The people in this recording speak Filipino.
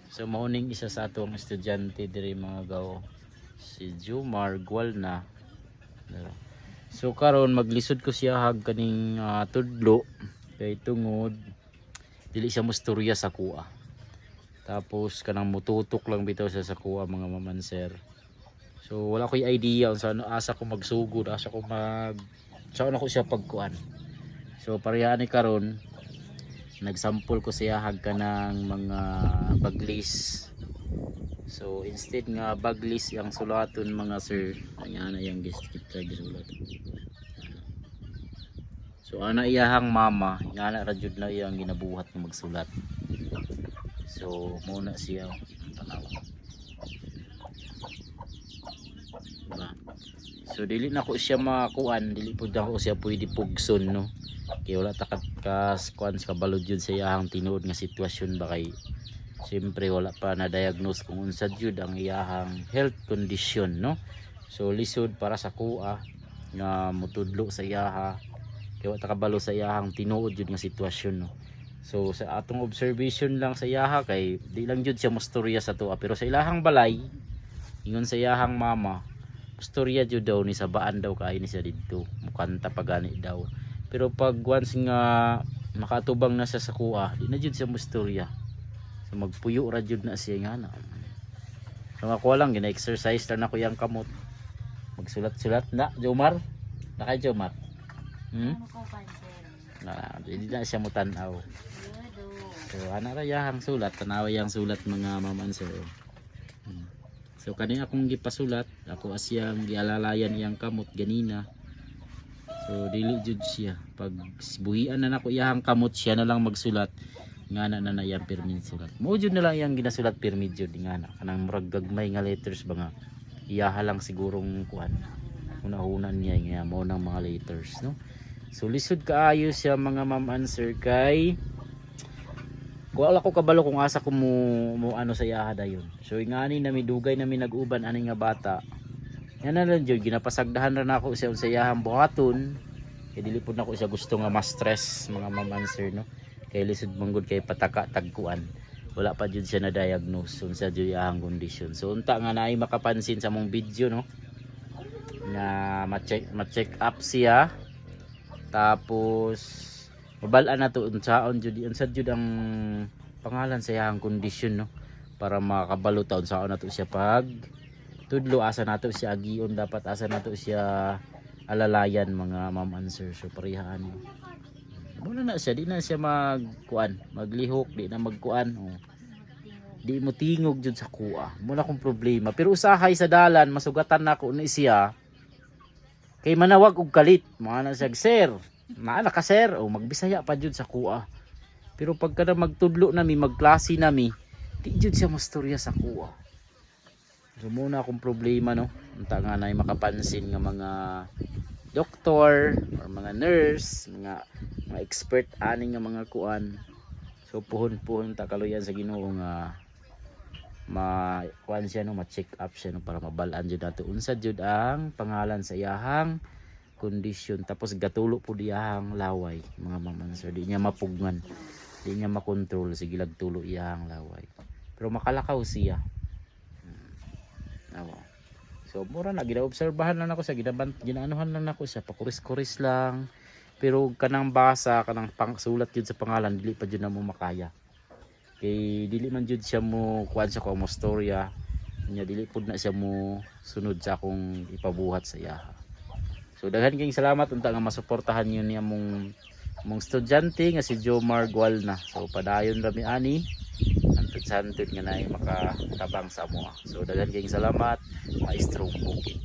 So mauning isa sa atong estudyante diri mga gaw, si Jomar Gualna. So karon maglisod ko siya hag kaning tudlo kay tungod dili siya musturya sa kuha. Tapos kanang mututok lang bitaw sa kuha mga mamanser. So wala ko'y idea kung saan asa ko magsugod, asa ko saan ako siya pagkuan. So parehas ni karon nagsample ko siya hag kanang mga baglis. So instead nga baglis yang sulaton mga sir, ayan na yang kita gisulat. So ana iyahang mama, ana ra jud na iyang ginabuhat nga magsulat. So muna siya tanaw. Diba? So dili na ko siya makuan, dili pud ako siya pwede pugson no. Kay wala takat kuan sa balod jud sa iyahang tinuod nga sitwasyon ba kay siyempre wala pa na diagnose kung unsa jud ang iyahang health condition no. So lisod para sa kuha nga mutudlo sa iyaha kay wala ta kabalo sa iyahang tinuod jud nga sitwasyon no. So sa atong observation lang sa iyaha kay di lang jud siya musturya sa tuwa, pero sa ilahang balay ingon sa iyahang mama musturya jud daw ni sabaan daw kay ni siya didto mukanta pagani daw. Pero pag once nga makatubang na sa kuha di na jud siya musturya. So magpuyo ra jud na siya nga na. So ako lang gina-exercise lang ako yang kamot. Magsulat-sulat na Jomar. Na kay Jomar. Hindi na siya mutanaw. So ana ra yang sulat, tanaw yang sulat mga mamanser. So kani akong gipasulat, ako asyang gialalayan iyang kamot ganina. So dili jud siya. Pag buhian na nako iyang kamot siya na lang magsulat. Nga na iyang permit sulat. Mo jud na lang iyang ginasulat permit jud nga na. Kanang murag gagmay nga letters ba nga. Iyaha lang sigurong kuan. Una-unan niya nga mo nang mga letters no. So lisod kaayo siya mga ma'am answer kay wala ko kabalo kung asa ko mo ano sa iyaha dayon. So ingani na midugay na mi nag-uban ani nga bata. Yan na lang jud ginapasagdahan ra nako siya sa iyahang buhaton. Kay dili pud nako siya gusto nga ma-stress mga ma'am answer no. Kay lisod manggod kay pataka tagkuan. Wala pa jud siya na diagnose unsa jud iyahang condition. So unta nga naay makapansin sa mong video no. Na ma-check up siya. Tapos mabalaan na to unsaon jud ang pangalan sa iyang kondisyon no para makabalo taon saon nato siya pag tudlo asa nato siya agion dapat asa nato siya alalayan mga ma'am answer. So parihaan no. Muna na siya di na siya magkuan, maglihok, di na magkuan. Di mo tingog jud sa kuha. Muna kong problema. Pero usahay sa dalan masugatan nako ni siya. Kay manawag og kalit, mga na siya sir. Maana ka sir o magbisaya pa jud sa kuha. Pero pagka na magtudlo nami magklase nami di jud siya musturya sa kuha. So muna akong problema no unta nga nay makapansin nga mga doktor or mga nurse mga expert ani nga mga kuan. So puhon ta kaluyan sa Ginoo nga kuan siya no ma-check up siya no para mabalaan jud nato unsa jud ang pangalan sa iyahang kondisyon. Tapos gatulo po diyahang laway mga mamanser, di niya mapugman, di niya makontrol, sige tulo iyahang laway pero makalakaw siya. So mura na ginaobserbahan lang ako sa ginaanuhan lang ako siya pakuris-kuris lang, pero kanang basa kanang pangsulat jud sa pangalan dili pa jud na mo makaya kay dili man jud siya mo kuan sa ko mo storya nya dili pud na siya mo sunod sa akong ipabuhat sa iyaha. So daghan kayong salamat unta nga masuportahan niyo niya mong estudyante nga si Jomar Gualna. So padayon rami ani antod nga naay makatabang sa amoa. So daghan kayong salamat, Maestro Bukid.